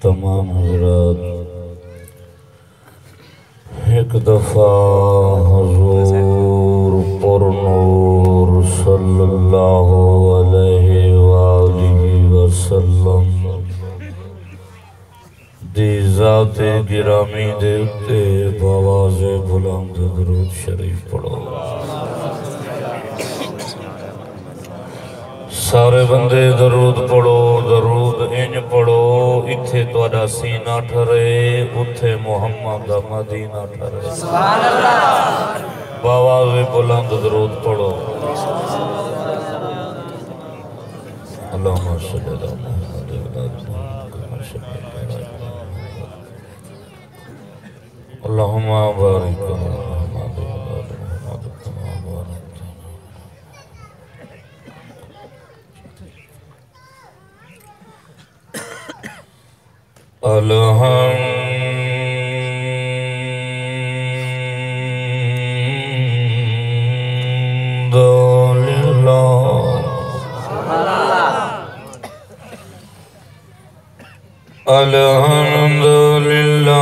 تمام حضرات ایک دفعہ حضور پر نور صلی اللہ علیہ وآلہ وسلم دی ذات گرامی دیتے بآواز بلند درود شریف پڑھو سارے بندے درود پڑھو درود انج پڑھو اتھے توڑا سینہ ٹھرے اتھے محمد مدینہ ٹھرے سبحان اللہ بآواز بلند درود پڑھو اللہم صلی اللہ محمد اللہم بارک محمد الحمد للہ الحمد للہ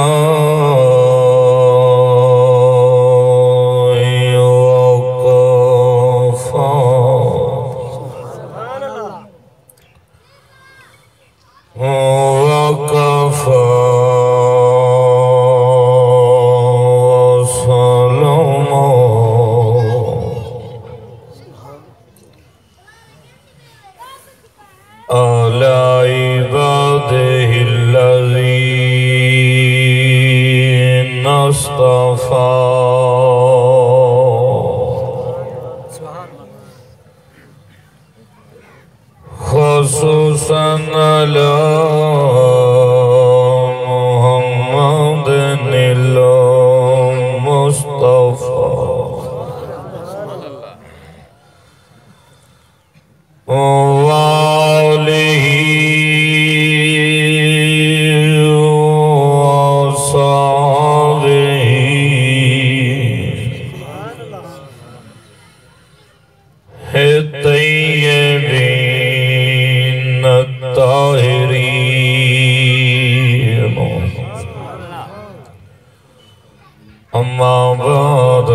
اما بعد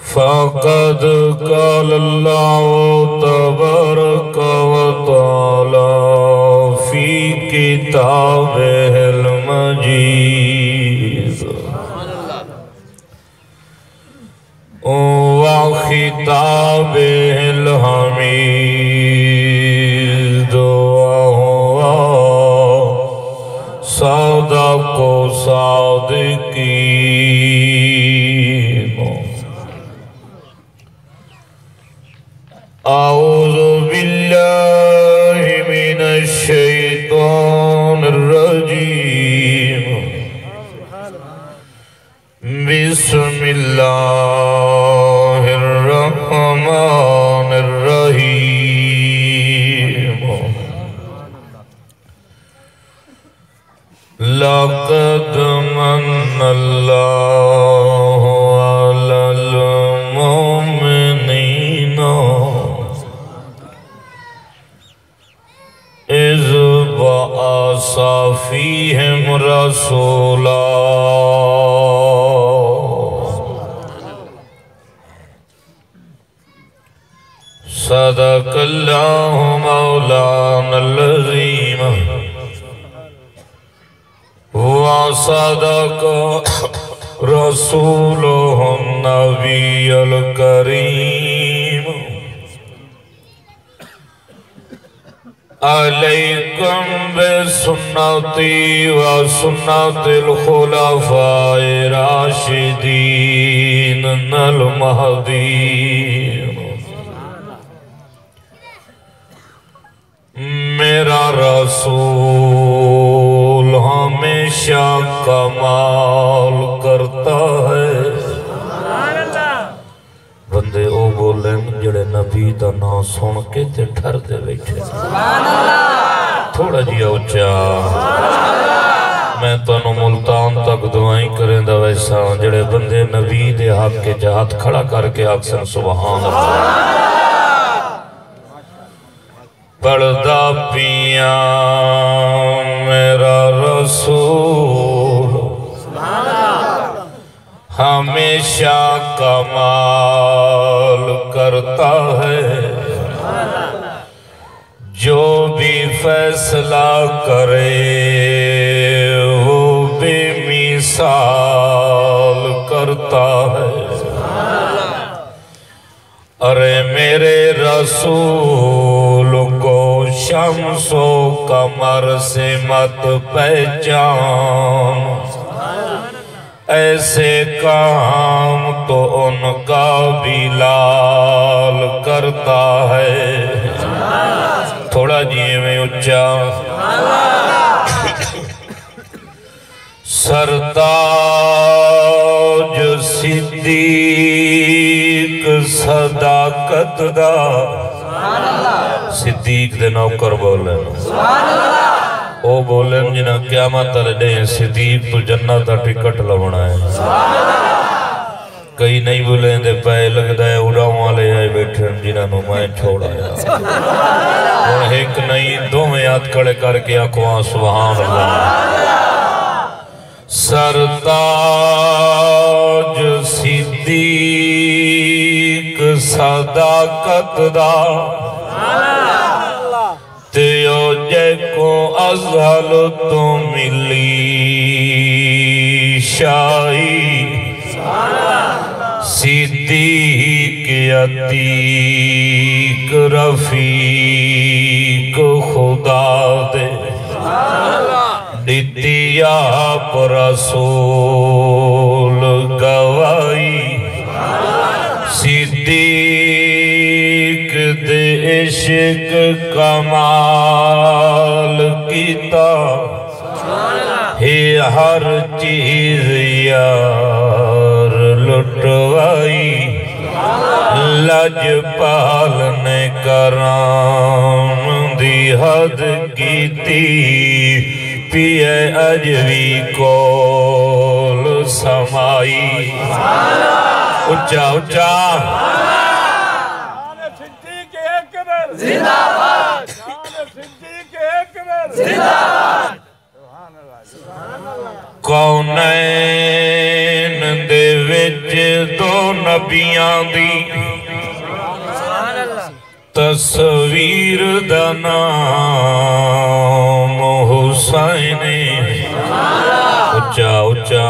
فقد قال الله تبارك وتعالى في كتابه المجيد وخطابه الحميد صدق صادقين أعوذ بالله من الشيطان الرجيم بسم الله الرحمن الرحيم لقد من الله على المؤمنين إذ بعث فيهم رسولا صدق الله مولانا العظيم وصدق رسوله النبي الكريم عليكم بسنتي وسنة الخلفاء الراشدين المهديين میرا رسول ہمیشہ کمال کرتا ہے بندے او بولے بولن جڑے نبی دا نام سن کے تے ڈر دے بیٹھے تھوڑا جیا اچھا میں تانوں ملتان تک دعائیں کریں دا ویسا جڑے بندے نبی دے حق کے جہات کھڑا کر کے آکسن سبحان اللہ پردہ پیاں میرا رسول ہمیشہ کمال کرتا ہے جو بھی فیصلہ کرے وہ بے مثال کرتا ہے ارے میرے رسول کو شمس و قمر سے مت پہچان ایسے کام تو ان کا بلال کرتا ہے تھوڑا جیے میں اچھا سرداج صدیق صداقت دا صدیق دے نوکر بولے او بولیں جنہ قیامت لڑیں صدیق تو جنت دا ٹکٹ لونا ہے کئی نہیں بولیں دے پائے لگ دائے اڑاؤں والے آئے بیٹھے جنہ نو میں چھوڑا ہے اور ایک نہیں دو میں یاد کڑے کر کے اکوان سبحان اللہ سرداج صدیق صداقت دا تیو جے کو ازہل تو ملی شائی صدیق عتیق رفیق خدا دے دیتیا پر رسول گوائی صدیق دے عشق کمال کیتا ہے ہر چیز یار لٹوائی لج پالنے کرام دی حد کیتی پیے اجوی کول سمائی اچھا اچھا زندہ باد کونین دے وچ دو نبیاں دی تصویر دا نام حسین اچھا اچھا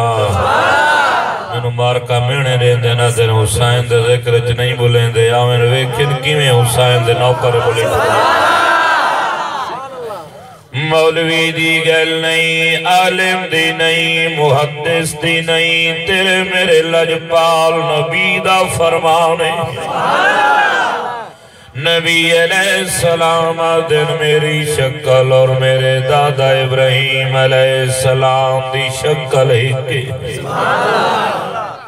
میں مارکا مینے رہن دینا دن حسین دے ذکر چ نہیں بولیں دے آمین ویکھن کی میں حسین دے نوکر بولیں مولوی دی گل نہیں عالم دی نہیں محدث دی نہیں تیرے میرے لجپال نبی دا فرمانے نبی علیہ السلام دن میری شکل اور میرے دادا ابراہیم علیہ السلام دی شکل ہی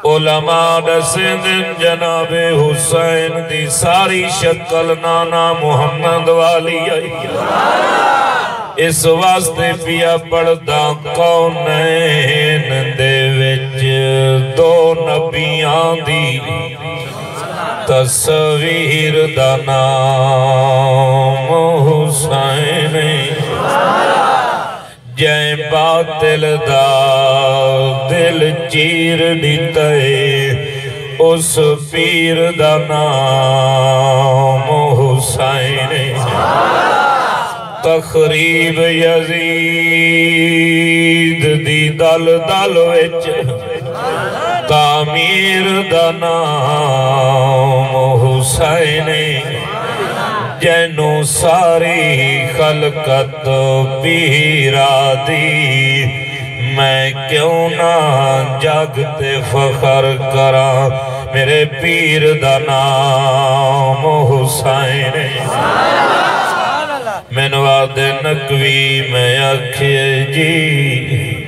علماء دسیں دن جناب حسین دی ساری شکل نانا محمد والی آئی اس واسطے پیا پڑھدا کونین دے وچ دو نبیاں دی تصویر دا نام حسین جائیں باطل دا دل چیر دیتے اس پیر دا نام حسین تخریب یزید دی دل دل وچ تعمیر دا نام حسین جنو ساری خلقت پیرا دی میں کیوں نہ جاگتے فخر کرا میرے پیر دا نام حسین میں نواد نقوی میں اکھے جی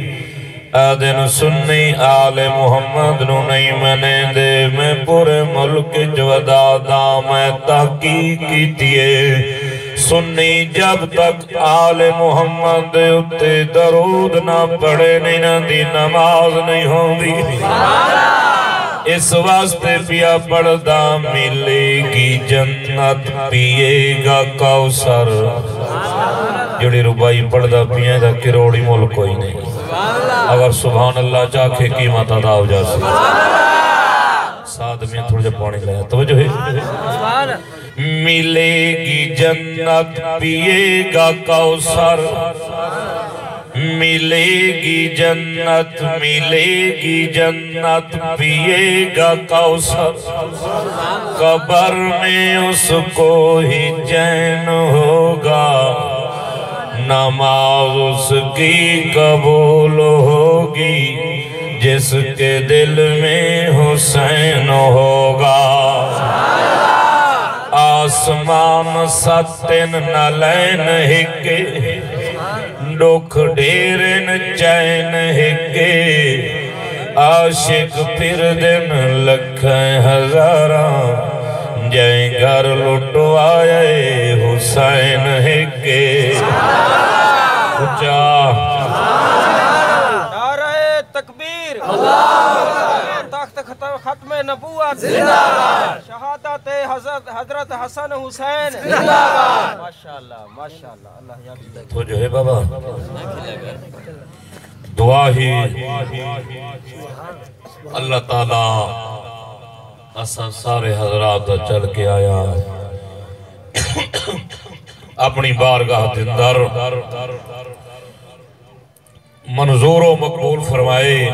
آدن سنی آل محمد نو نہیں منے دے میں پورے ملک جودادا میں تحقیق کیتیے سنی جب تک آل محمد اتے درود نہ پڑھے نہیں نہ دی نماز نہیں ہوندی اس واسطے پیا پڑھدا ملے گی جنت پیے گا کوثر جڑی ربائی پڑھدا پیے دا کروڑی ملک کوئی نہیں اگر سبحان اللہ چاکھے قیمت ادا ہو جاسی ساتھ میں تھوڑا جب پانی لیا توجہ ہے ملے گی جنت پیے گا کوثر ملے گی جنت پیے گا کوثر قبر میں اس کو ہی چین ہوگا نماز اس کی قبول ہوگی جس کے دل میں حسین ہوگا آسمان ستن نلین ہکے ڈوکھ ڈیرن چین ہکے عاشق پھر دن لکھیں ہزاراں جائیں گھر لٹو آئے حسین ہکے اچھا نعرہ تکبیر تخت ختم نبوت شہادت حضرت حسن حسین ماشاءاللہ ماشاءاللہ اللہ یاد تو جو ہے بابا دعا ہی اللہ تعالیٰ اساں سارے حضرات چل کے آیا اپنی بارگاہ دندر منظور و مقبول فرمائے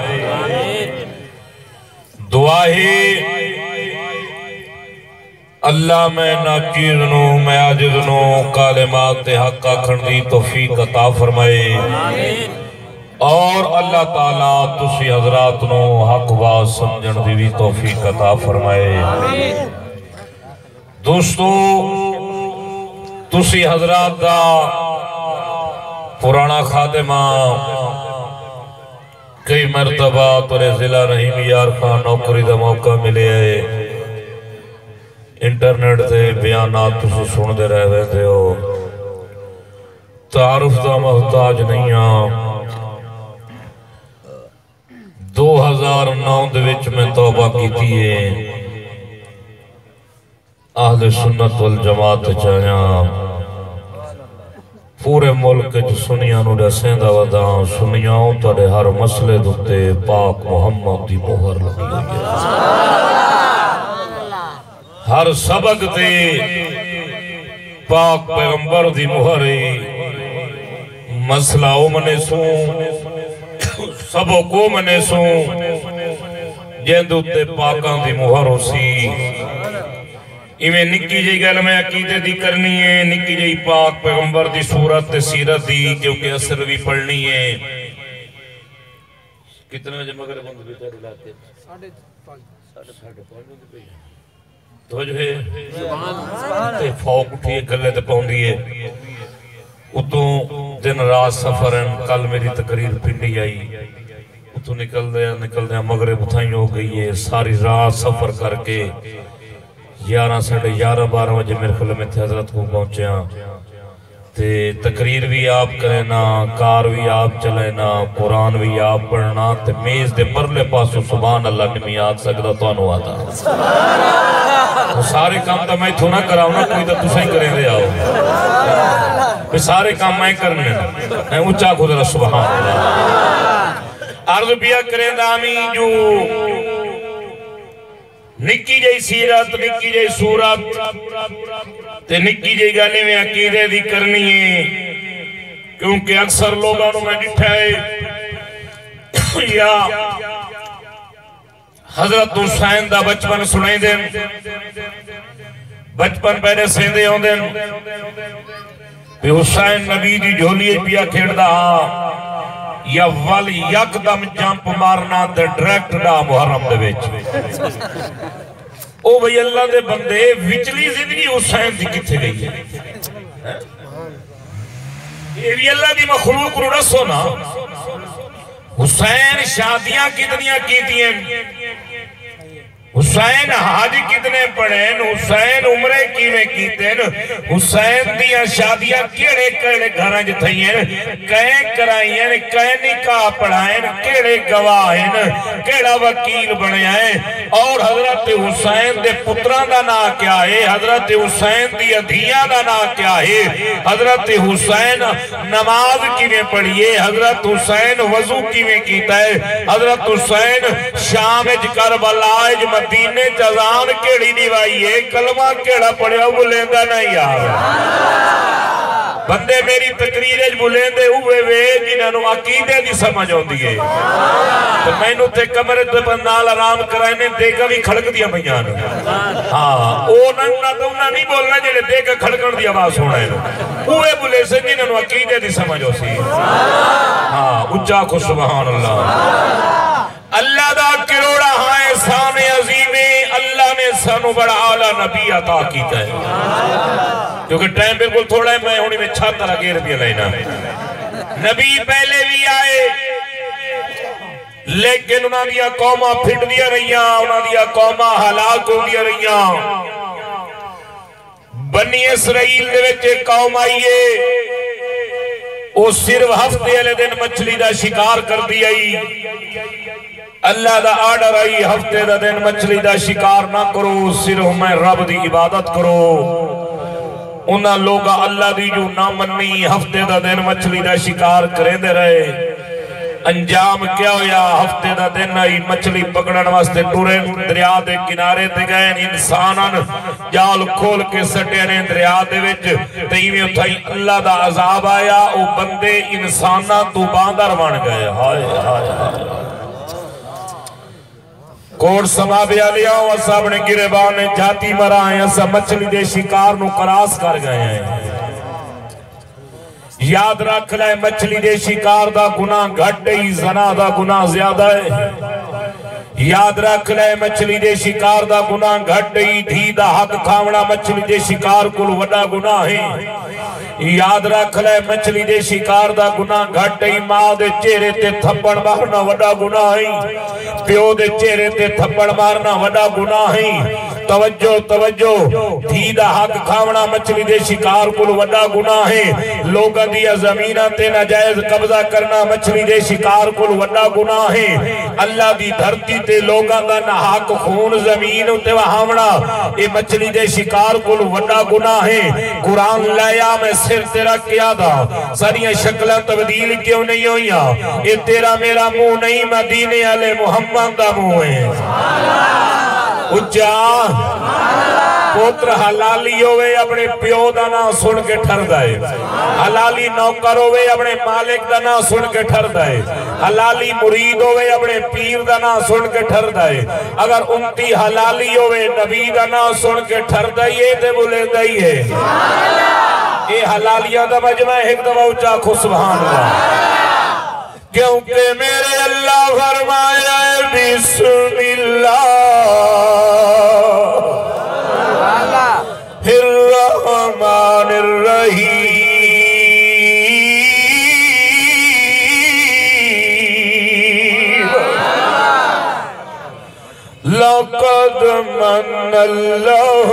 دعا ہی اللہ میں ناچیز نو میں عاجز نو کالمات حق کھڑی توفیق عطا فرمائے اور اللہ تعالیٰ تسی حضرات نو حق باز سمجھن دی بھی توفیق عطا فرمائے دوستو تسی حضرات دا پرانا خاتمہ کئی مرتبہ تورے ضلع رحیم یار خان نوکری دا موقع ملے ہے انٹرنیٹ دے بیانات تسی سن دے رہے ہوئے دے ہو تعارف دا محتاج نہیں ہاں 2009 دے وچ میں توبہ کیتی ہے اہل سنت والجماعت چاہیاں پورے ملک جو سنیاں نو رسیں دا وداں سنیاں تارے ہر مسئلے دوتے پاک محمد دی مہر لگی ہے ہر سبق دے پاک پیغمبر دی مہر مسئلہ او منے سوں سبو کو منے سوں جیندو تے پاکاں دی مہر ہو سی ایمیں نکی جائی گل میں عقیدے دی کرنی ہے نکی جائی پاک پیغمبر دی صورت سیرت دی کیونکہ اثر بھی پڑھنی ہے کتنے بجے مغرب بند بیٹا دلاتے ہیں 5:30 تو جو ہے تے فوق اٹھئے گلے تے پاؤں دیئے اتوں دن رات سفرن کل میری تقریر پنڈی آئی اتوں نکل دیا مغرب اتھائیں ہو گئی ہے ساری رات سفر کر کے 11:30-12 بجے میرے خلے میں تھے حضرت کو پہنچے ہیں تے تقریر بھی آپ کرنا کار بھی آپ چلینا قرآن بھی آپ پڑھنا تے میز دے پرلے پاسو سبحان اللہ نمی آت سکتا تو انو آتا سارے کام تا میں تھونا کراؤنا کوئی تا تسا ہی کریں دے آؤ سارے کام میں کرنے میں اچھا خدا سبحان اللہ عرض بیا کریں دامی جو نکی جائی سیرت نکی جائی صورت تے نکی جائی گانے میں عقیدے دی کرنی ہے کیونکہ اکثر لوگوں میں ڈٹھائے یا حضرت حسین دا بچپن سنائیں دیں بچپن پہلے سیندے ہوں دیں کہ حسین نبی دی جھولی پیا کھیڑ دا یا ول یک دم جمپ مارنا تے ڈریکٹ دا محرم دے بیچ او بھئی اللہ دے بندے وچلی زندگی حسین دی کتھے گئی ہے یہ بھی اللہ دی مخلوق رو رسو نا حسین شادیاں کتنیاں کیتی ہیں، حسین حج کتنے پڑھیں، حسین عمرے کیویں کیتے، حسین دیاں شادیاں کیڑے کیڑے گھراں جو تھئیں، کہیں کرائیں، کہیں نکاح پڑھائیں، کیڑے گواہیں، کیڑا وکیل بنائیں، اور حضرت حسین دے پتران دا نا کیا ہے، حضرت حسین دی ادھیاں دا نا کیا ہے، حضرت حسین نماز کیویں پڑھیے، حضرت حسین وضو کیویں کیتا ہے، حضرت حسین شام کربلاج مدینے جزان کیڑی دیوائیے، کلمہ کیڑا پڑھیا بلیندہ نہیں آگا بندے میری تقریرج بلیندے ہوئے وے جنہوں عقیدے دی سمجھ ہوں دیئے تو میں نو تے کمرے تے بندال آرام کرائنے دیکھا بھی کھڑک دیا بیان ہاں اونا نہیں بولنا جنہیں دیکھا کھڑکن دی آواز ہونا ہے ہوئے بلے سے جنہوں عقیدے دی سمجھ ہو سی ہاں اچھا کو سبحان اللہ اللہ دا کروڑا ہاں احسان عظیم اللہ نے سانو بڑا اعلیٰ نبی عطا کیتا ہے کیونکہ ٹائم بالکل تھوڑا ہے میں ہونی میں چھاتا لگے ربی لینا نبی پہلے بھی آئے لیکن انہاں دیا قومہ پھٹ دیا رہیاں انہاں دیا قومہ ہلاک ہو دیا رہیاں بنی اسرائیل دے وچے قوم آئیے وہ صرف ہفتے والے دن مچھلی دا شکار کر دی آئی اللہ دا آرڈر آئی ہفتے دا دن مچھلی دا شکار نہ کرو صرف میں رب دی عبادت کرو انہاں لوگا اللہ دی جو نہ منی ہفتے دا دن مچھلی دا شکار کریں دے رہے انجام کیا ہویا ہفتے دا دن آئی مچھلی پکڑن واسطے ٹورے دریا دے کنارے دے گئے انساناں جال کھول کے سٹے نے دریا دے وچ تیویں اتھائی اللہ دا عذاب آیا او بندے انساناں تو باندر بن گئے ہائے ہائے ہائے کوڑ سما بیا لیا اسا اپنے گریبان نے جاتی مرائیں اسا مچھلی دے شکار نو کراس کر گئے ہیں یاد رکھ لائے مچھلی دے شکار دا گناہ گھٹ ہی زنا دا گناہ زیادہ ہے یاد رکھ لائے مچھلی دے شکار دا گناہ گھٹ ہی دھی دا حق کھاونا مچھلی دے شکار کل وڈا گناہ ہے یاد رکھ لائے مچھلی دے شکار دا گناہ گھٹ ہی ماں دے چہرے تے تھپڑ مارنا وڈا گناہ ہے پیو دے چہرے تے تھپڑ مارنا وڈا گناہ ہے توجہ توجہ دھی دا حق کھاونا مچھلی دے شکار کل وڈا گناہ ہے لوگاں دیا زمینہ تے ناجائز قبضہ کرنا مچھلی دے شکار کل وڈا گناہ ہے اللہ دی دھرتی تے لوگاں دا نحق خون زمین تے وہاونا اے مچھلی دے شکار کل وڈا گناہ ہے قرآن لایا میں سر تیرا کیا دا ساریاں شکلہ تبدیل کیوں نہیں ہوئیاں اے تیرا میرا منہ نہیں مدینے علیہ محمد دا منہ ہے اچھا پوتر حلالی ہوئے اپنے پیو دا نا سن کے ٹھر دائے حلالی نوکر ہوئے اپنے مالک دا نا سن کے ٹھر دائے حلالی مرید ہوئے اپنے پیر دا نا سن کے ٹھر دائے اگر انتی حلالی ہوئے نبی دا نا سن کے ٹھر دائیے تے بولے دائیے اے حلالیاں دا مجمع ایک دفعہ اچھا کھو سبحان اللہ کیونکہ میرے اللہ فرمایا بسم اللہ الرحمن الرحیم لقد من اللہ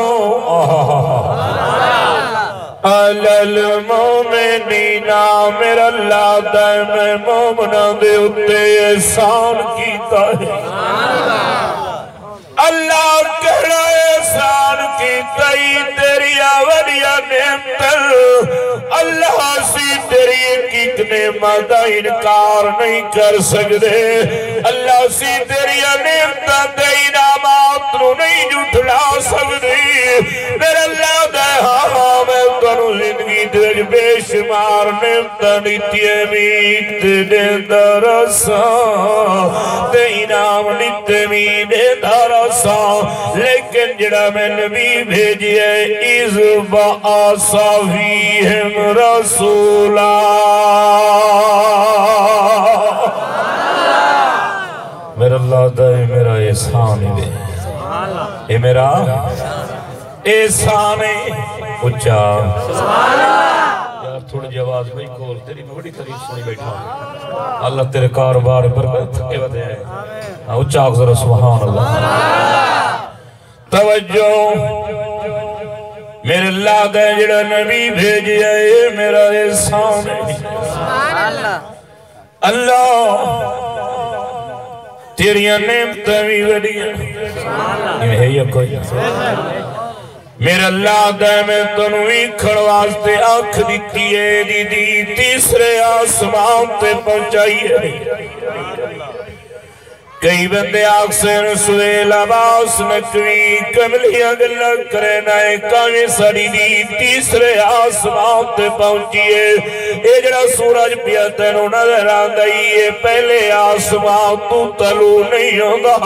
علی المومنین میرا اللہ دائم مومنہ دے اتے احسان کیتا ہے اللہ کہنا احسان کیتا ہی تیری آوریہ نعمت اللہ سی تیری ایک نعمت انکار نہیں کر سکتے اللہ سی تیری نعمت دے انعامات نو نہیں جھٹلا سکتے میرا اللہ دے ہاں میں تنو زندگی دے بے شمار نعمت نیتی امید دے درساں دے انعام نیتی امید دے درساں لیکن جڑا میں نبی بھیجئے اِذْ بَعَثَ فِيهِمْ رَسُولًا میرا اللہ دائے میرا احسان ہے اے میرا احسان ہے اچھا یار تھوڑی جی آواز بھائی کول تیری میں بڑی تعریف سنی بیٹھا اللہ تیرے کاروبار برکت تھکے ودے ہیں اچھا ذرا سبحان اللہ توجہ میرے اللہ کا جڑا نبی بھیجیا ہے میرا احسان ہے اللہ تیریاں نعمتیں بھی وڈیاں یہ ہے یا کوئی میرا اللہ دا میں تنوی کھڑواستے آنکھ دیتی ہے دی تیسرے آسمان تے پہنچائیے کئی بندے آکسن سویل عباس نکوی کملیاں گلہ کرے نائے کامی ساری دی تیسرے آسمان تے پہنچیے اے جڑا سورج پیاتے نو نظر آگئیے پہلے آسمان تو تلو نہیں ہوگا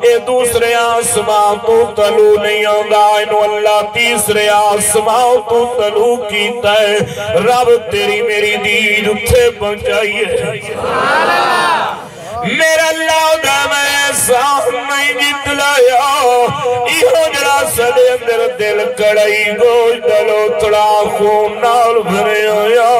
اے دوسرے آسمان تو تلو نہیں ہوگا انو اللہ تیسرے آسمان تو تلو کیتا ہے رب تیری میری دید اتھے پہنچائیے میرا اللہ دا میں احسان نہیں جتلایا ایہو جڑا سدے اندر دل کڑائی گوش دلو تڑا خون نال بھرے ہویا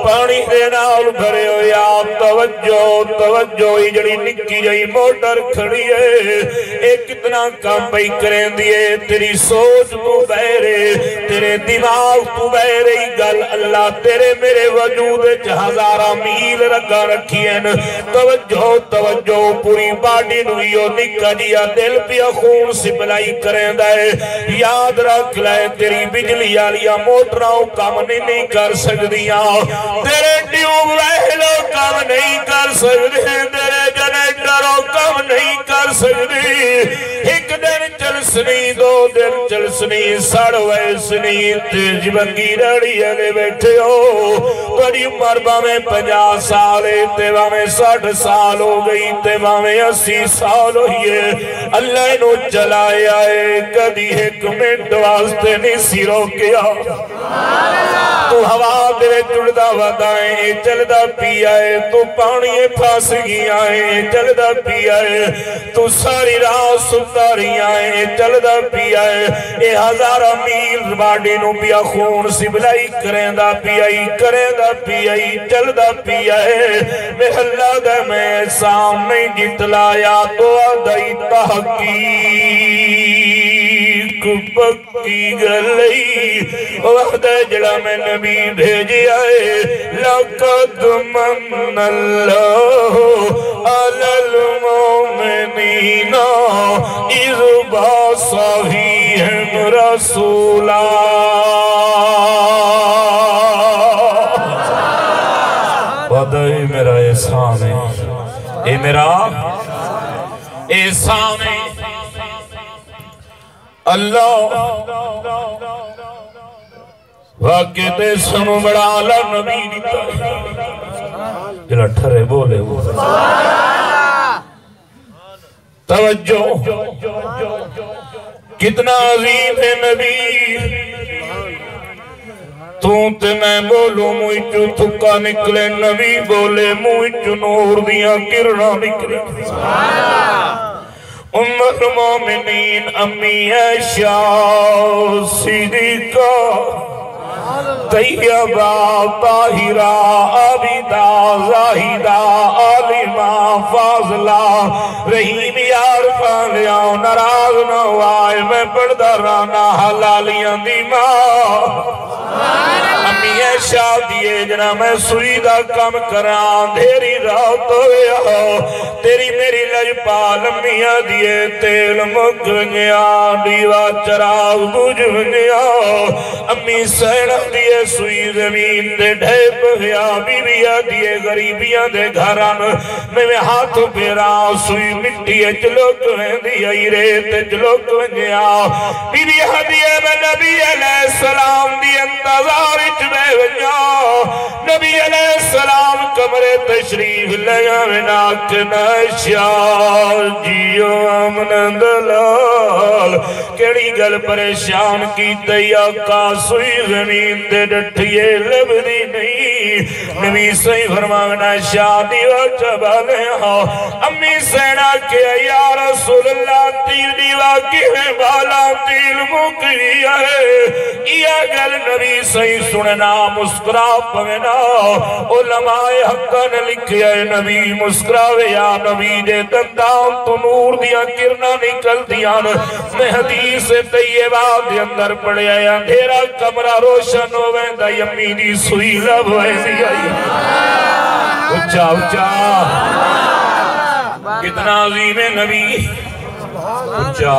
پانی دے نال بھرے ہویا توجہ ہی جڑی نکی جائی موٹر کھڑی ہے ایک کتنا کام پئی کریں دیئے تیری سوچ تو بہرے تیرے دماغ تو بہرے گل اللہ تیرے میرے وجود ہزارہ میل رکھا رکھی ہیں توجہ پوری باڈی نویو نکا جیا دل پیا خون سپلائی کریں دائے یاد رکھ لائے تیری بجلی آلیا موٹراؤں کام نہیں کر سکدیاں تیرے ٹیوب ویلو کام نہیں کر سکدی تیرے جنیٹروں کام نہیں کر سکدی ایک دن چلسنی دو دن چلسنی سڑ ویسنی تیج بنگی رڑی علی بیٹھے ہو توڑی مربع میں 50 سالے تیوہ میں 60 سال ہو گئی تیوہ میں 80 سال ہوئیے اللہ انہوں چلائے آئے کدی ایک منٹ واسطے نہیں سیرو کیا تو ہوا تیرے چڑدہ ودائیں چلدہ پی آئے تو پانی پھاس گی آئے چلدہ پی آئے تو ساری راہ ستاری آئے چلدہ پی آئے اے ہزارہ میل باڈی نو پیا خون سبلائی کریں دا پی آئی چلدہ پی آئے میں اللہ دا میں سامنے جتلایا تو آدھائی تحقیق پکی گلئی وقت جڑا میں نبی بھیجی آئے لَقَدْ مَنَّ اللَّهُ عَلَى الْمُؤْمِنِينَ إِذْ بَعَثَ فِيهِمْ رَسُولًا وعدہ میرا احسان ہے اے میرا احسان ہے اللہ واقع تے سنو بڑا علا نبی دیتا جلہ ٹھرے بولے وہ توجہ کتنا عظیم ہے نبی تو تے میں بولو موچو تھکا نکلے نبی بولے موچو نور دیا کرنا نکلے ام المومنین امی عائشہ صدیقہ طیبہ طاہرہ عابدہ زاہدہ عالمہ فاضلہ رحیم یار فالیاں ناراض نہ ہوئے میں پردہ رانا حلالیاں دی ماں امی عائشہ دیئے جنا میں سویدہ کم کران دھیری رات ہویا تیری میری لجپال امیہ دیئے تیل مگنیا دیوا چراغ بوجھ بنیا امی سینہ دیئے سوئی زمین دے ڈھیپ گیا بیویہ دیئے غریبیاں دے گھران میں ہاتھ پیرا سوئی مٹی چلوک میں دیئے ریت چلوک بنیا بیویہ دیئے میں نبی علیہ السلام دیئے انتظار میں بنیا نبی علیہ السلام کمرے تشریف لیا مناک نشیار جیو امن دلال کیڑی گل پریشان کی تیا کا سوئی زمین دے ڈٹھئے لبدی نہیں نبی صحیح فرمانا شادی و چبالے ہاں امی سینہ کے یا رسول اللہ تیر دیوا کی میں بالا تیر مکری ہے یا گل نبی صحیح سننا مسکرا پوینا علماء حق نے لکھیا ہے نبی مسکراوے یا نبی دے دندان تو نور دیا کرنا نکل دیا میں حدیث طیبہ دے اندر پڑھیا ہے اندھیرا کمرہ روشن ہو ویندہ یمی دی سوئی لب ویندی آئی اچھا اچھا کتنا عظیم ہے نبی اچھا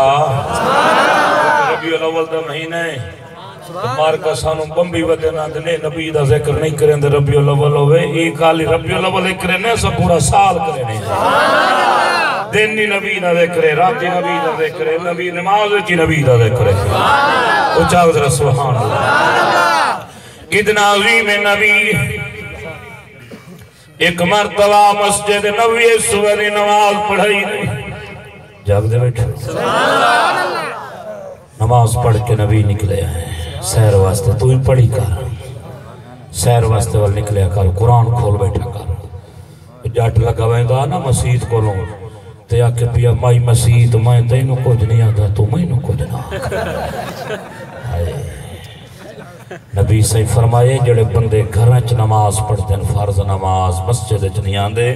ربیع الاول دا مہینہ ہے مار کا سانوں بمبی ودینا دنے نبی دا ذکر نہیں کریں دے ربیع الاول ہوئے ایک آلی ربیع الاول کریں نہیں سب پورا سال کریں نہیں دن نی نبی دا ذکرے راتی نبی دا ذکرے نبی نماز کی نبی دا ذکرے اچھا حضرت سبحان اللہ کتنا عظیم نبی ایک مرتبہ مسجد نبوی صبح دی نماز پڑھائی نہیں جاگ دے بیٹھے نماز پڑھ کے نبی نکلے ہیں سیر واسطے تو ہی پڑھی کر سیر واسطے وال نکلے کر قرآن کھول بیٹھا کر جاٹ لگا ویندہ نا مسجد کو لوں تے آکے پیا مائی مسجد میں تینوں کچھ نہیں آدھا تو میں نو کچھ نہ نبی صحیح فرمائے جڑے بندے گھرچ نماز پڑھتے ہیں فرض نماز مسجد چ نہیں آندے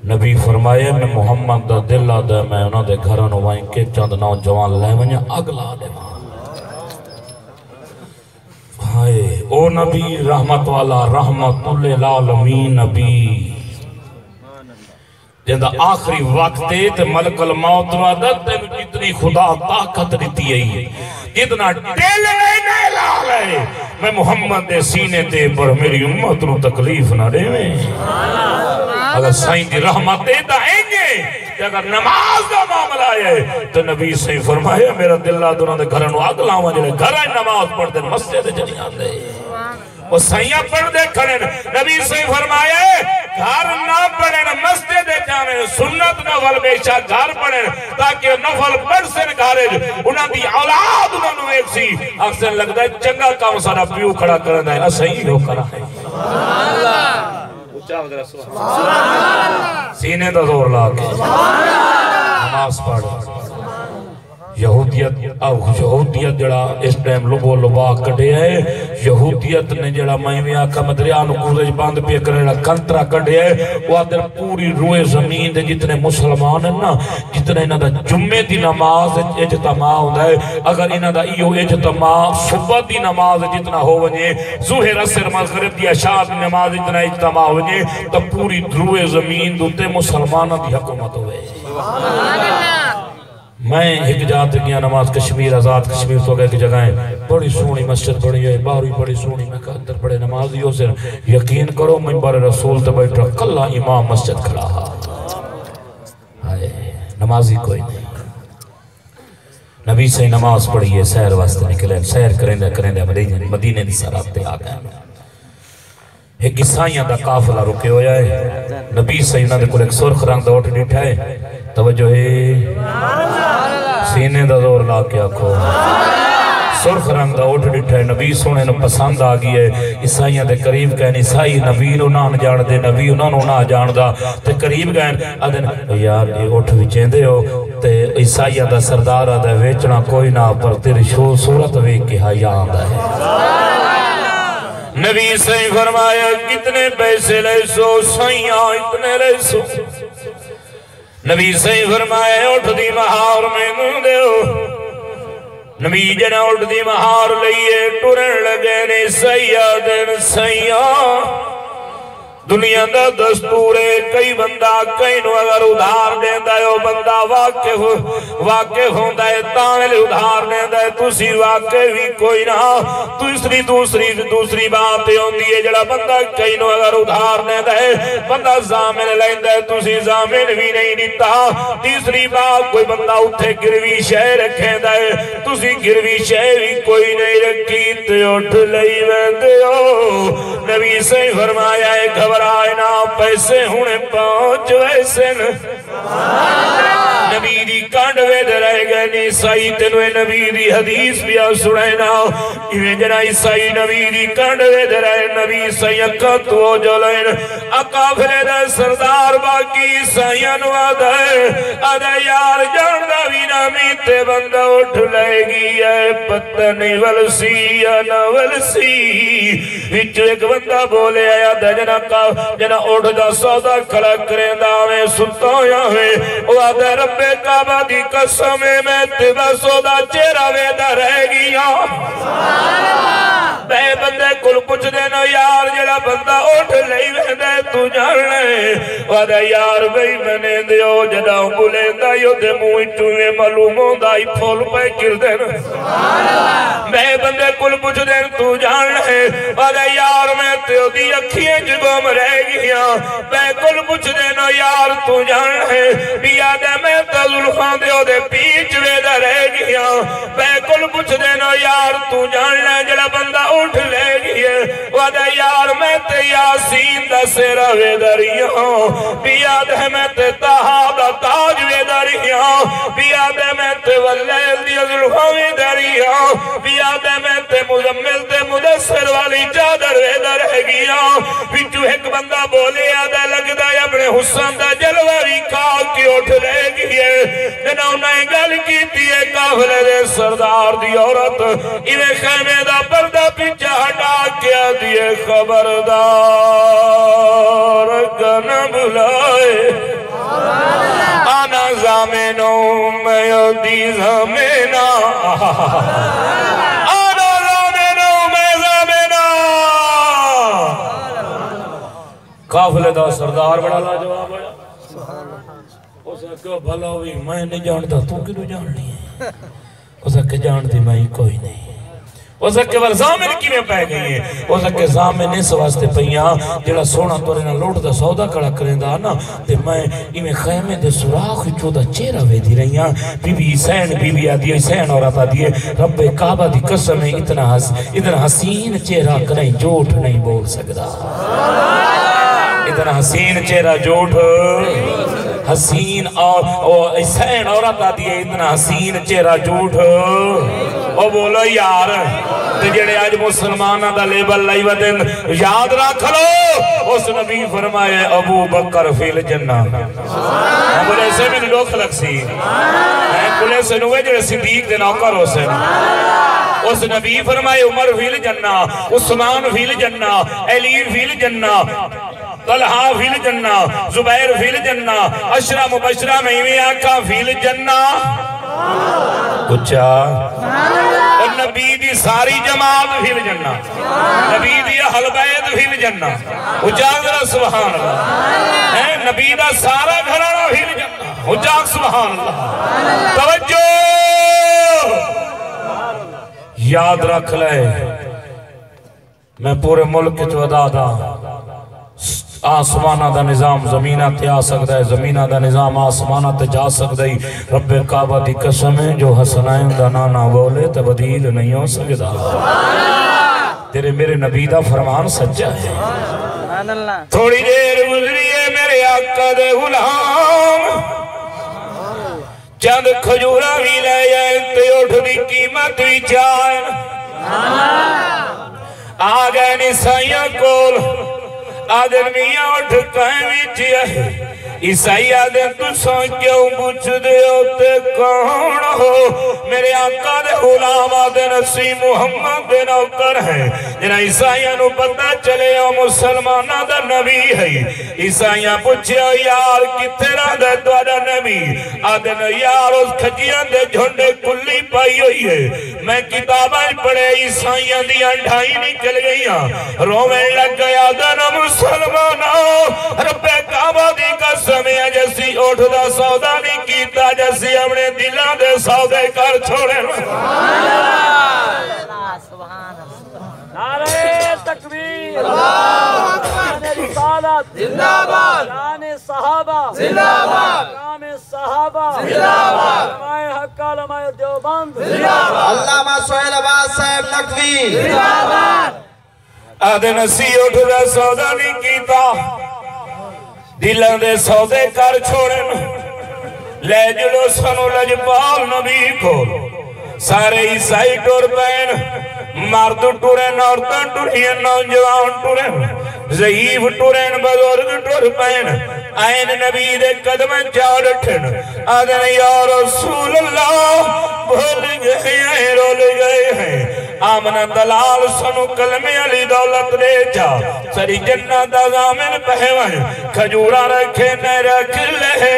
نبی فرمائے میں محمد دا دل آدھا میں انہوں دے گھرانوں وائیں کے چند نوجوان لے ونیا اگلا دے ہائے او نبی رحمت والا رحمت للعالمین نبی جندہ آخری وقت تے ملک الموت وعدت جتنی خدا طاقت دیتی ہے جتنا ڈیل نہیں لالے میں محمد دے سینے تے پر میری امت نو تکلیف نہ دے میں اگر سائن دی رحمت دیتا ہے اگر نماز دا معاملہ ہے تو نبی صحیح فرمایا میرا دل دونوں دے گھرانو اگلا ہوا جلے گھران نماز پڑھ دے مسجد جنی آندے وہ سیاں پڑھ دے کھڑے نبی صحیح فرمایا گھر نہ پڑھے مسجد جانے سنت نفل بیشا گھر پڑھے تاکہ نفل پڑھ سے نکھارے انہاں دی اولاد انہاں نو ایک سی اکثر لگتا ہے چنگا کام سارا پیو کھڑا کرنا ہے صحیح ہو کرا ہے سینے دا زور لا کے نماز پڑھ یہودیت جڑا اس ٹائم لبو لبا کٹے ہے یہودیت نے جڑا مہمی آکا مدریانو کورج باندھ پہ کرنے کنترہ کٹے ہے وہ آدھر پوری روئے زمین دے جتنے مسلمان ہیں نا جتنے انہاں دا جمعے دی نماز اجتماع ہوتا ہے اگر انہاں دا ایو اجتماع صبح دی نماز جتنا ہو ونجے ظہر عصر مغرب دی عشاء دی نماز جتنا اجتماع ہو ونجے تو پوری روئے زمین دوتے مسلمانہ دی حکومت ہوئے میں ایک جاتے گیا نماز کشمیر آزاد کشمیر تو گئے کی جگہیں بڑی سونی مسجد بڑی ہے باہر بڑی سونی میں کہا اندر بڑے نمازیوں سے یقین کرو منبر رسول تے بیٹھا کلا امام مسجد کھڑا نمازی کوئی نہیں نبی سے نماز پڑھی ہے سیر واسطے نکلے سیر کریں دے مدینے دی سرات تے آ گئے ایک عیسائیاں دا قافلہ رکے ہویا ہے نبی سے انہوں نے کل ایک سرخ رنگ دا اٹھ ڈیٹھا ہے توجہ ہے سینے دا زور لا کے آکھو سرخ رنگ دا اٹھ ڈٹھا ہے نبی سونے نو پسند آگئی ہے عیسائیاں دے قریب کہنے عیسائی نبی نو نہ جان دے نبی نو نہ جان دا تے قریب گئن آدھن یار یہ اٹھ وچیں دے ہو تے عیسائیاں دا سردار آدھا ویچنا کوئی نہ پر تیری صورت ویک کے حیا آدھا ہے نبی صحیح فرمایا کتنے پیسے لے سو سیاں اتنے لے سو نبی صحیح فرمایا اٹھ دی مہار میں دے ہو نبی جنہ اٹھ دی مہار لئیے ٹورن لگے نے سیادن سیاں دنیا دا دستور ہے کئی بندہ کئی نو اگر ادھار دیندہ ہے وہ بندہ واقف ہوندہ ہے تانل ادھار دیندہ ہے تُسی واقف بھی کوئی نہ دوسری بات ہوندی ہے جڑا بندہ کئی نو اگر ادھار دیندہ ہے بندہ زامن لیندہ ہے تُسی زامن بھی نہیں دیتا تیسری بات کوئی بندہ اٹھے گروی شہ رکھیں دا ہے تُسی گروی شہ بھی کوئی نہیں رکھی تے اٹھ لئی ویندے ہو نبی سے فرمایا ہے گھبرائے نہ پیسے ہونے پہنچ ویسے نبی دی کانڈ وید رہ گئے نہیں عیسائی تنوے نبی دی حدیث بیا سنے نا ایویں جنا عیسائی نبی دی کانڈ وید رہے نبی عیسائی اکا تو جلائن اکا پھرے سردار باقی عیسائیاں نواد ہے آدھا یار جاندہ بھی نامی تے بندہ اٹھ لے گی ہے پتہ نہیں ولسی یا نہ ولسی وچو ایک بندہ بولے آیا دا جنا کا جنا اٹھ دا سودا کھڑا کریں داویں ستا یا ہے وہ آدھا رب کعبہ دی قسم میں تبا سودا چیرہ ویدہ رہ گیا بے بندے کل پچھ دینا یار جڑا بندہ اٹھ لئی ویدہ تو جان لے وعدہ یار بھئی میں نے دیو جڑا بولے دائیو دے موئی چوئے معلوموں دائی پھول پہ کر دینا بے بندے کل پچھ دینا تو جان لے وعدہ یار میں تیو دی اکھیں جگم رہ گیا بے کل پچھ دینا یار تو جان لے بیادہ میں تلفان دیو دے پیچ ویدہ رہ گیا بے کل پچھ دینا یار تو جان لے جڑا بندہ اٹھ لے گئے وعدہ یار میں تے یاسین دا سیرہ ویدریاں بیاد ہے میں تے تاہا دا تاج ویدریاں بیاد ہے میں تے واللیل دی ظلفہ ویدریاں بیاد ہے میں تے مزمل تے مدسر والی چادر ویدر ہے گیا بچو ایک بندہ بولے آدھا لگ دا اپنے حسن دا جلواری کھاک کی اٹھ لے گئے جنہوں انہیں گل کی تیئے کافلے دے سردار دی عورت انہیں خیمے دا پردہ پیچھا ہٹا کیا دیئے خبردار گنا بلائے آنا زامنوں میں دی زامنہ آنا زامنوں میں زامنہ کافلے دا سردار بڑا لا جواب ہے اسے کہو بھلا ہوئی میں نہیں جانتا تو کیوں جان لی ہے اسے کہ جانتی میں کوئی نہیں اسے کہ ورزامن کی میں پہ گئی ہے اسے کہ زامن اس واسطے پہیاں جڑا سونا توڑے نہ لوٹ دا سودا کڑا کریں دا نا تے میں ایمیں خیمے دے سراخ چودہ چیرہ وے دی رہی ہیں بی بی حسین بی بی آدھی حسین اور آتا دیئے رب کعبہ دی قسم ہے اتنا حسین چیرہ کریں جھوٹ نہیں بول سکتا اتنا حسین چیرہ جھوٹ حسین اور حسین عورت آتی ہے اتنا حسین چہرہ جھوٹ اور بولو یار تے جڑے آج مسلمانہ دا لیبل لائی ودن یاد رکھ لو اس نبی فرمائے ابو بکر فی الجنہ بولے سے بھی لوگ لگ سی بولے سے نوے جڑے صدیق دے نوکر ہو سے اس نبی فرمائے عمر فی الجنہ عثمان فی الجنہ علی فی الجنہ طلحہ فی الجنہ زبیر فی الجنہ عشرہ مبشرہ میں آقا فی الجنہ کچھا اور نبی دی ساری جماعت فی الجنہ نبی دی اہل بیت فی الجنہ اجاگر سبحان اللہ نبی دا سارا گھرانا فی الجنہ اجاگر سبحان اللہ توجہ یاد رکھ لے میں پورے ملک جو دادا آسمانہ دا نظام زمینہ تے آ سکتا ہے زمینہ دا نظام آسمانہ تے جا سکتا ہے رب کعبہ دی قسم ہے جو حسنائن دا نانا بولے تبدیل نہیں ہو سکتا تیرے میرے نبی دا فرمان سچا ہے تھوڑی دیر گزری ہے میرے آقا دے غلام چند کھجورہ بھی لے جائیں تے اٹھ بھی قیمت بھی چاہیں آگئے نسائیاں کول آدھر میاں اٹھ کہیں ویچی ہے عیسائی آدھر تُساں کیوں بچ دے ہوتے کون ہو میرے آقا دے غلام آدھر نسی محمد دے نوکر ہے جنہاں عیسائیاں نو پتہ چلے او مسلمانہ دا نبی ہے عیسائیاں پوچھے یار کتے رہ دے دوارا نبی آدھر یار اس کھجیاں دے جھنڈے کلی پائی ہوئی ہے میں کتابیں پڑھے عیسائیاں دیا ڈھائی نکل گئیاں رومیں لگ گیا دن مسلمانہ رب کعبہ دی قسم میں جیسی اٹھ دا سودا نہیں کیتا جیسی اپنے دلہ دے سودے کر چھوڑے نعرہ تکبیر نعرہ رسالت زندہ باد نعرہ صحابہ زندہ باد نعرہ صحابہ زندہ باد علماء حق علماء دیوبند زندہ باد علامہ سہیل عباس صاحب نقوی زندہ باد آدھے نسی اٹھ دا سودا نہیں کیتا دلان دے سودے کر چھوڑن لے جلو سنو لجپال نبی کو سارے عیسائی ٹور پین مرد ٹورین عورتاں ٹورین نوجوان ٹورین ضعیف ٹورین بزرگ ٹور پین آئین نبی دے قدم چاڑ اٹھن آدھن یا رسول اللہ بھول گئے ہیں رول گئے ہیں آمن دلال سنو کلمے علی دولت دے جا سری جنہ دا زامن پہوائیں کھجورا رکھے نہ رکھ لے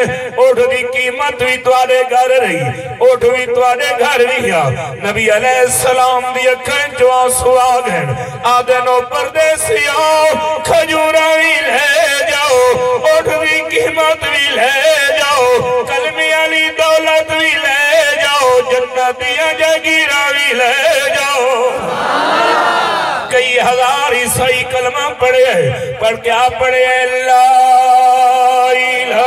اٹھ دی قیمت بھی توارے گھر رہی اٹھ بھی توارے گھر رہیا نبی علیہ السلام دی اکھیں جو آنسو آگھن آدھنوں پردیسی آؤ کھجورا بھی لے جاؤ اٹھ دی قیمت بھی لے جاؤ کلمے علی دولت بھی لے جاؤ جنتیاں جگیرہ بھی لے جاؤ کئی ہزار عیسائی کلمہ پڑھے ہیں پڑھ کے آپ پڑھے ہیں لا الہ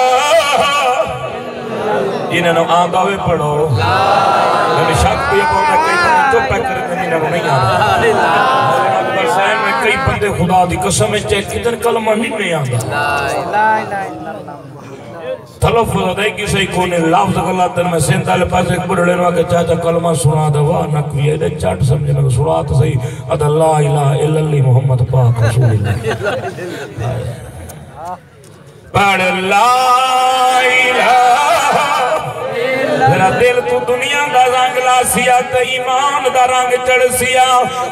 جنہوں نے آنگاوے پڑھو میں شک بھی پڑھنا کئی بندے تو پیکر جنہوں نے نہیں آنگا اکبر صاحب میں کئی بندے خدا دی قسم ہے چاہے کتن کلمہ نہیں آنگا تلفظ ادائی کی صحیح کونے لفظ غلط در میں سینتالے پاس ایک بڑھڑے نوا کہ چاہتا کلمہ سنا دوا نکوی ہے دے چاٹ سمجھے میں سنا تو صحیح ادا لا الہ الا اللہ محمد پاک رسول اللہ پڑھ لا الہ میرا دل تو دنیا دا رنگ لاسیا تا ایمان دا رنگ چڑسیا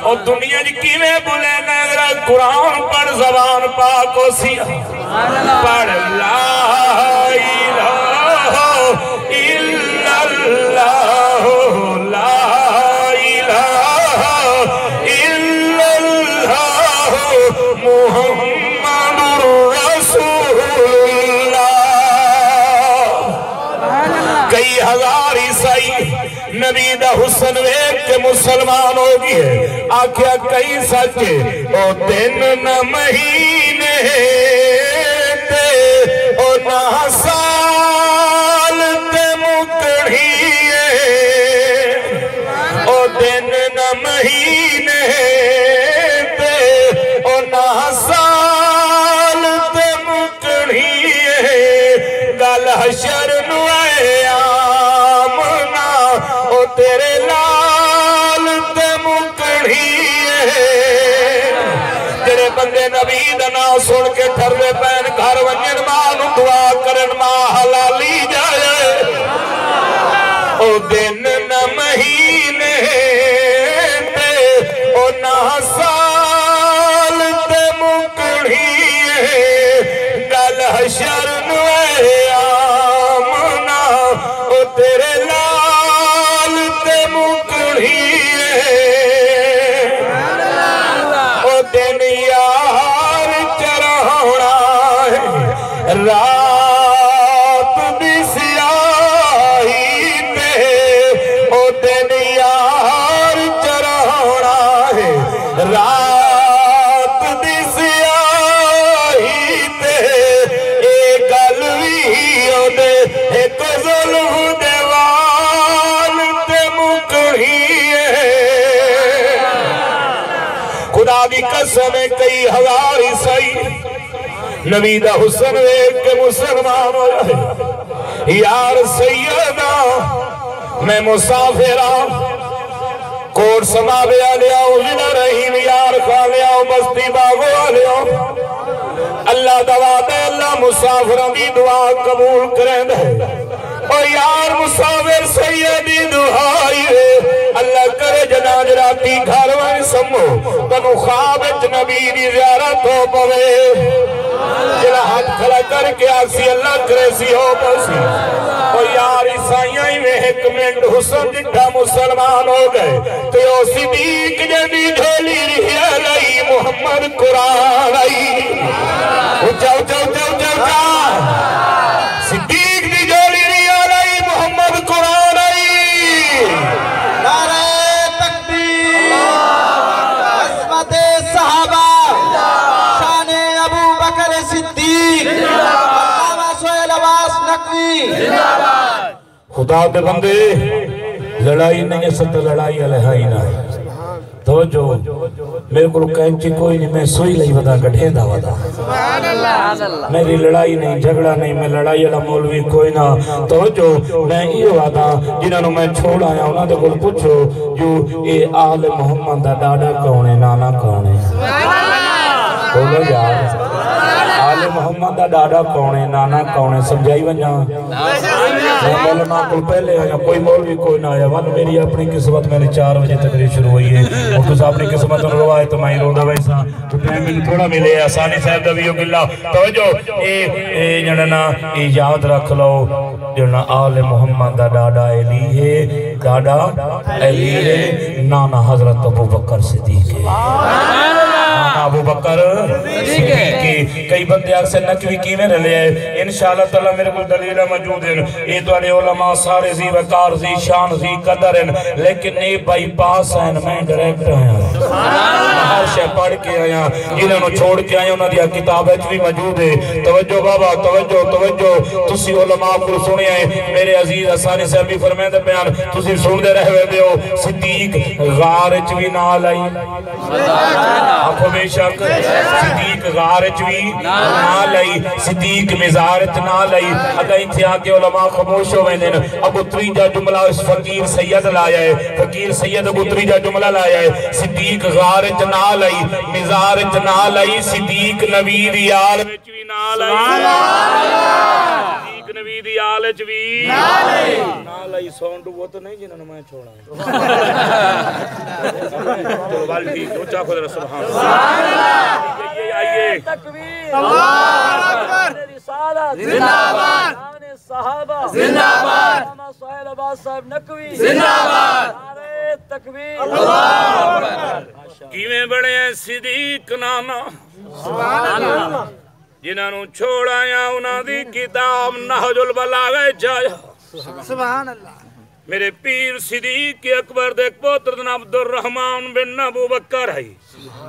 اور دنیا جی کیویں بلے نیرہ قرآن پڑھ زبان پاک ہو سیا پڑھ لا الہ الا اللہ لا الہ الا اللہ محمد رسول اللہ کئی ہزار عیسائی نبی دا حسن ویک کے مسلمان ہو گئے آکھیا کئی سچے او دن نہ مہینے تے او نہ سال تے مکڑیے او دن نہ مہینے تے او نہ سال تے مکڑیے گل حشر نوائے آمنا او تیرے لال تے مکڑیے تیرے بندے نبی دنا سن کے ٹھرے پین گھر ونجن مان دعا کرن ماں حلالی جائے او دن نہ مہینے تے او نہ سال تے مکڑیے گل حشر نوائے آمنا او تیرے لال تے مکڑیے او دن یار چرہوڑا ہے رات بھی سیاہی تے او دن یار چرہوڑا ہے رات بھی سیاہی تے اے گل بھی او دے ایک ظلم دیوال تے مکڑیے خدا دی قسم ہے کئی ہزار عیسائی نبی دا حسن ایک کے مسلمان ہو رہے یار سیدہ میں مسافرہ کوٹ سما بے آلیا ضلع رحیم یار خان لیا بستی باغو آلیا اللہ دعا دے اللہ مسافرہ دی دعا قبول کریں دے اور یار مسافر سیدی دعائی ہے اللہ کرے جناج راتی گھر وائن سمو تنو خوابت نبی دی زیارت ہو پوے جلہ ہاتھ کھلا کر کے آسی اللہ کرے سی ہو پوسی اور یار عیسائیاں میں ایک منٹ حسن جٹھا مسلمان ہو گئے تو یو صدیق جنی جھولی رہی علی محمد قرآن آئی جاؤ جاؤ جاؤ جاؤ جاؤ صدیق دی جھولی رہی علی محمد قرآن آئی نعرہ تکبیر عظمت صحابہ شان ابو بکر صدیق علامہ سہیل عباس نقوی خدا دے بندے لڑائی نہیں ہے ست لڑائی علیہ ہی نہ ہے تو توجہ میرے کو کینچی کوئی نہیں میں سوئی لئی ودا گھٹیں دا ودا میری لڑائی نہیں جھگڑا نہیں میں لڑائی والا مولوی کوئی نہ توجہ میں یہ ودا جنہوں میں چھوڑ آیا انہوں نے کل پوچھو جو اے آل محمد دا ڈاڈا کون ہے نانا کون ہے بولو یار آل محمد دا ڈاڈا کون ہے نانا کون ہے سمجھائی ونجا مولانا کو پہلے آیا کوئی مولوی کوئی نہ آیا ون میری اپنی قسمت میں نے 4 بجے تقریر شروع ہوئی ہے اور تو اپنی قسمت میں روایت میں ہی روندا ویسا تو ٹائم میں تھوڑا ملے آسانی صاحب دا ویو گلا توجہ اے جڑنا اے یاد رکھ لو جڑنا آل محمد دا ڈاڈا علی ہے ڈاڈا علی ہے نانا حضرت ابو بکر صدیق ہے ابو بکر صدیق کئی بندے اکثر نقوی کی میں رلے ہیں انشاءاللہ تعالیٰ میرے کو دلیلہ موجود ہیں یہ تو علی علماء سارے زی وقار زی شان زی قدر ہیں لیکن یہ بائی پاس ہیں میں ڈائریکٹ آیا ہر شے پڑھ کے آیا جنہوں نے چھوڑ کے آیا انہوں نے کتاب ہے بھی موجود ہے توجہ بابا توجہ تسی علماء کو سنے ہیں میرے عزیز حسانی صاحب بھی فرمائے دے بیان تسی سن دے رہے دیو صدیق غار چوی نال آئی آنکھوں بے شک صدیق غار چوی نال آئی صدیق مزارت نال آئی اگر انتھی آکے علماء خموش ہوئے دن ابو تریجہ جملہ اس فقیر سید لایا ہے فقیر سید ابو تریجہ جملہ لایا ہے صدیق غارت نال آئی مزارت نال آئی صدیق نبی دیال چوی نال آئی صدیق نبی دیال چوی نال آئی سونڈ وہ تو نہیں جنہوں نے میں چھوڑا ہے چلو بال ٹھیک اچھا خود رسول یہ آئیے تکبیر اللہ اکبر رسالت زندہ باد شان صحابہ زندہ باد علامہ سہیل عباس صاحب نقوی زندہ باد نعرہ تکبیر اللہ اکبر کیویں بڑے ہیں صدیق نانا سبحان اللہ جنہاں نو چھوڑ آیا انہاں دی کتاب نہج البلاغہ جایا سبحان اللہ میرے پیر صدیق اکبر دیکھ پوتر دن عبد الرحمن بن ابو بکر ہے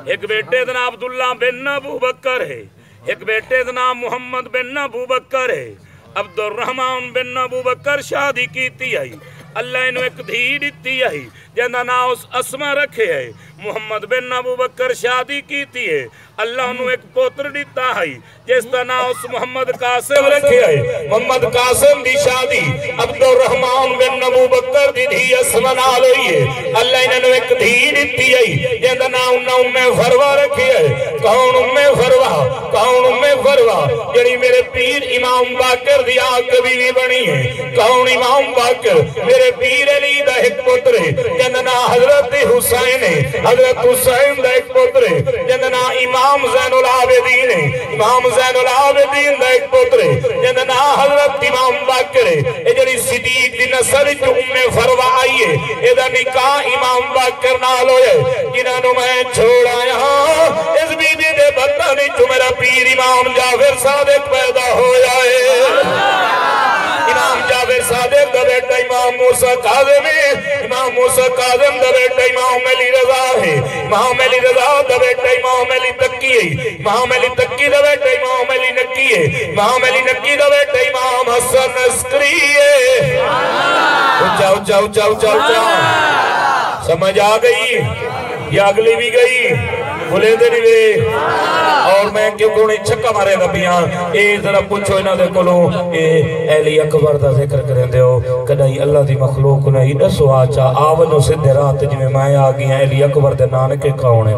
ایک بیٹے دن عبداللہ بن ابو بکر ہے ایک بیٹے دن محمد بن ابو بکر ہے عبد الرحمن بن ابو بکر شادی کیتی ہے اللہ انہوں ایک دھی دیتی ہے جنہ نا اس اسمہ رکھے ہے محمد بن ابو بکر شادی کیتی ہے اللہ انہوں ایک پوتر دیتا ہے جس طرح اس محمد قاسم رکھے ہے محمد قاسم دی شادی عبد الرحمن بن ابو بکر دی دھی اسمہ نال ہوئی ہے اللہ انہوں ایک دھی دیتی ہے جنہ نا انہیں فروا رکھے ہے کون امیں فروا یعنی میرے پیر امام باقر دی آنکھ بھی بنی ہے کون امام باقر میرے پیر علی دا ایک پتر ہے جنہ حضرت حسین ہے حضرت حسین دا ایک پتر ہے جنہ امام زین العابدین ہے امام زین العابدین دا ایک پتر ہے جنہ حضرت امام باقر ہے یہ جڑی صدیق دی نسل جو فروا آئی ہے یہ دا نکاح امام باقر نال ہوئے جنہوں میں چھوڑ آیا اس بی بی دے بطانی جو میرا پیر امام جعفر صادق پیدا ہو جائے امام جعفر صادق دا بیٹا امام موسیٰ قاظم ہے امام موسیٰ قاظم دا بیٹا امام علی رضا ہے امام علی رضا دا بیٹا امام علی تکی ہے امام علی تکی دا بیٹا امام علی نکی ہے امام علی نکی دا بیٹا امام حسن عسکری ہے اچھا سمجھ آ گئی یا اگلی بھی گئی بھولے دے نہیں گئے اور میں کیوں کوئی چھکا مارے گا بیاں اے ذرا پوچھو انہاں دے کولوں اے علی اکبر دا ذکر کریں دے ہو کدائی اللہ دی مخلوق نے دسو آچا آونو سدھے رات جویں میں آ گیا علی اکبر دے نانکے کون ہیں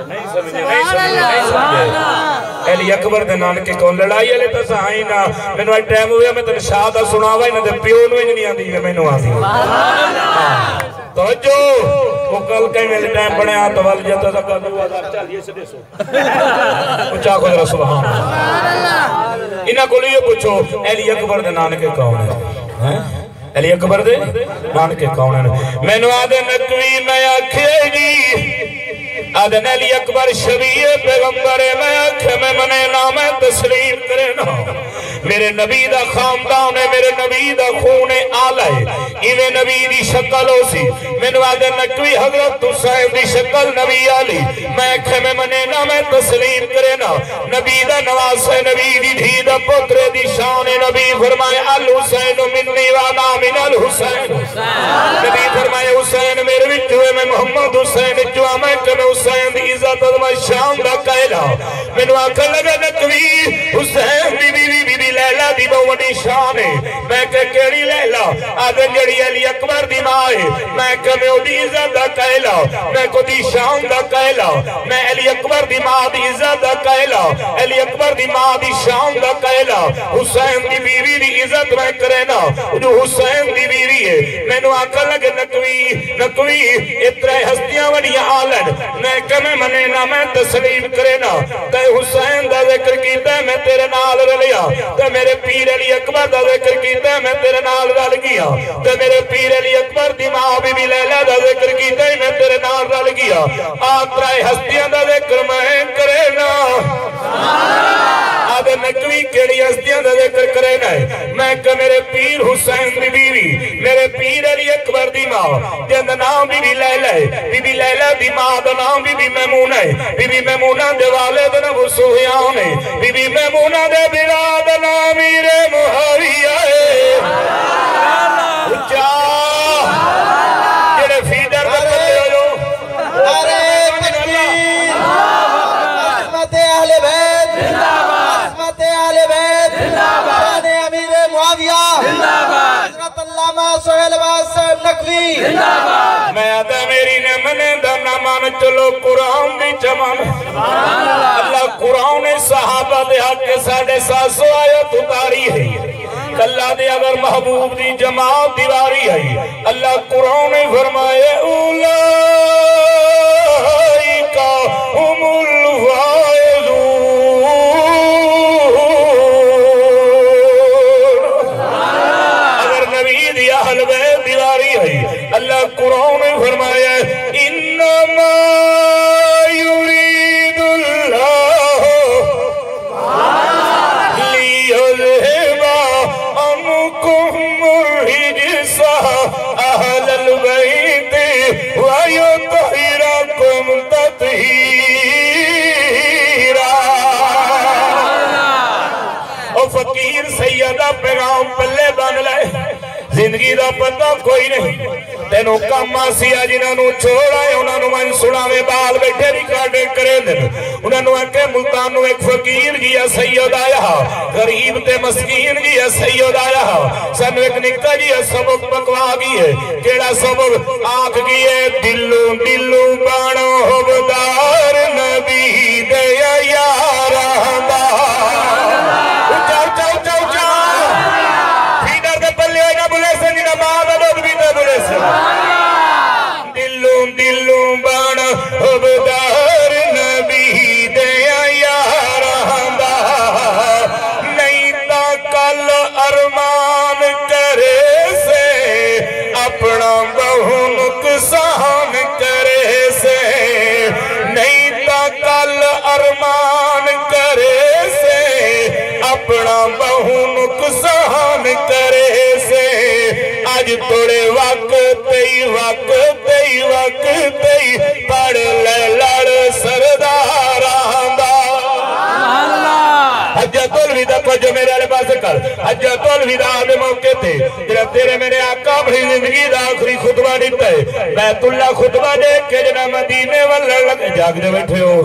نہیں سمجھے علی اکبر دے نانکے کون لڑائی علی تا سہائی نا میں نو ٹائم ہویا میں تن شاہ دا سناوا انہاں دے پیو نو نہیں آندی میں نو آندی توجہ وہ کل کہیں میں ٹائم بڑھے آتا والی جاتا تھا کہ 2000 چالیے سے دیسو اچھا خود رسول انہاں کو لیے پوچھو علی اکبر دے نانکے کون ہے علی اکبر دے نانکے کون ہے میں نو آدھے نکوی میں آکھے گی آدھن علی اکبر شبیہ پیغمبر میں آکھے میں منے نام تسلیم کرے نا میرے نبی دا خاندان ہے میرے نبی دا خون آلہ ہے ایویں نبی دی شکل ہو سی میں نوادے نکوی حضرت حسین دی شکل نبی آلی میں آکھے میں منے نام تسلیم کرے نا نبی دا نواز ہے نبی دی دھی دا پتر دی شان نبی فرمائے الحسین منی وانا من الحسین نبی فرمائے حسین میرے مینوں آکھن لگا نقوی حسین بی بی لیلا دی بہت بڑی شان ہے میں کہ کیڑی لیلا آدھے جڑی علی اکبر دی ماں ہے میں کہ میں دی عزت دا کہلا میں کو دی شان دا کہلا میں علی اکبر دی ماں دی عزت دا کہلا علی اکبر دی ماں دی شان دا کہلا حسین دی بیوی دی عزت میں کرے نا جو حسین دی بیوی ہے میں نو آکھا لگے نقوی اترے ہستیاں وڑیاں آلن میں کہ میں منے نا میں تسلیم کرے نا تے حسین دا ذکر کیتا ہے میں تیرے نال رلیا تے میرے پیر علی اکبر دا ذکر کیتا ہے میں تیرے نال رل گیا تے میرے پیر علی اکبر دی ماں بی بی لیلا دا ذکر کیتا ہے میں تیرے نال رل گیا آترائے ہستیاں دا ذکر میں کرے نا آدھے نقوی کیڑی ہستیاں دا ذکر کرے نا میں کہ میرے پیر حسین دی بیوی میرے پیر علی اکبر دی ماں جن نام بی بی لیلا ہے بی بی لیلا دی ماں دا نام بی بی میمونہ ہے بی بی میمونہ دے والد نام سہیان ہے بی بی میمونہ دے براد نام امیر معاویہ ہے اچھا جڑے فیڈر دے پتے ہو نعرہ تکبیر عظمت اہل بیت عظمت اہل بیت شان امیر معاویہ حضرت علامہ سہیل عباس صاحب نقوی میں آدھا میری نے منے دا نہ مان چلو قرآن دی چمان اللہ قرآن صحابہ دے حق کے 750 آیت اتاری ہے اللہ دے اگر محبوب دی جماعت دیواری ہے اللہ قرآن فرمائے اولائکا ہم الفائزون اگر نبی دی اہل بیت دیواری ہے اللہ قرآن فرمائے انما یرید اللہ لیذہب عنکم الرجس اہل البیت ویطہرکم تطہیرا او فقیر سیدہ پیغام پلے بن لے زندگی دا پتہ کوئی نہیں تینوں کم آسیا جنہاں نو چھوڑا ہے انہاں نو من سناوے بال بیٹھے ریکارڈے کرے دن انہاں نو اکے ملتان نو ایک فقیر گیا سید آیا غریب تے مسکین گیا سید آیا سنو ایک نکا گیا سبق پکوا گئے کیڑا سبق آنکھ گئے دلو بانو حبدار نبی دیا یاران دا دلوں بان حبدار نبی دیا یاران دا نہیں تا کل ارمان کرے سے اپنا بہو نقصان کرے سے نہیں تا کل ارمان کرے سے اپنا بہو نقصان کرے سے آج توڑے وقت پڑھ لے لڑ سردار آندہ حجت الوداع کو جو میرے علیہ پاس کر حجت الوداع دے موقع تھے جب تیرے میرے آقا اپنی زندگی دا آخری خطبہ دیتا ہے بیت اللہ خطبہ دیکھ کے جنہ مدینے واللہ لگے جاگ دے بیٹھے ہو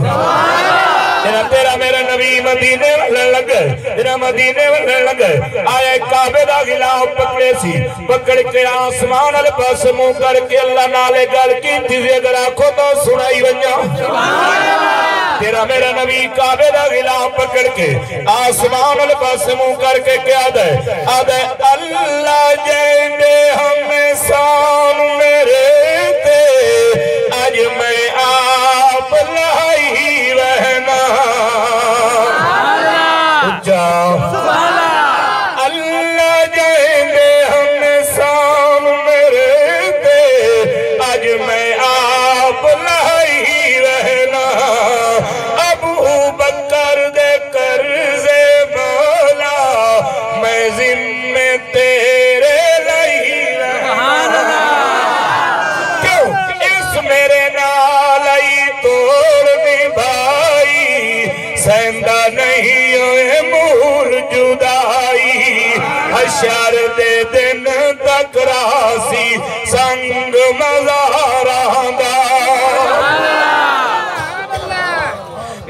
جنہ تیرا میرا نبی مدینے واللہ لگے جنہ مدینے واللہ لگے آیا کعبے دا غلاف پکڑے سی پکڑ کے آسمان علیہ پاس منہ کر کے اللہ نالے گل کی تیزی اگر آنکھوں تو سنائی بنیا تیرا میرا نبی کعبے دا غلاف پکڑ کے آسمان علیہ پاس منہ کر کے کیا دے آدھے اللہ جیندے ہمیں سان میرے تے آج میں آپ لائی رہنا اللہ جیندے ہمیں سان میرے تے آج میں آپ لائی رہنا ابو بکر دے قرضے مولا میں ذمے تیرے لائی رہنا کیوں اس میرے نالائی توڑ دی بھائی سہندہ نہیں ہوئے مور جدائی حشر دے دن تک راسی سنگ مزار آندہ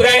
3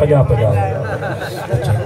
50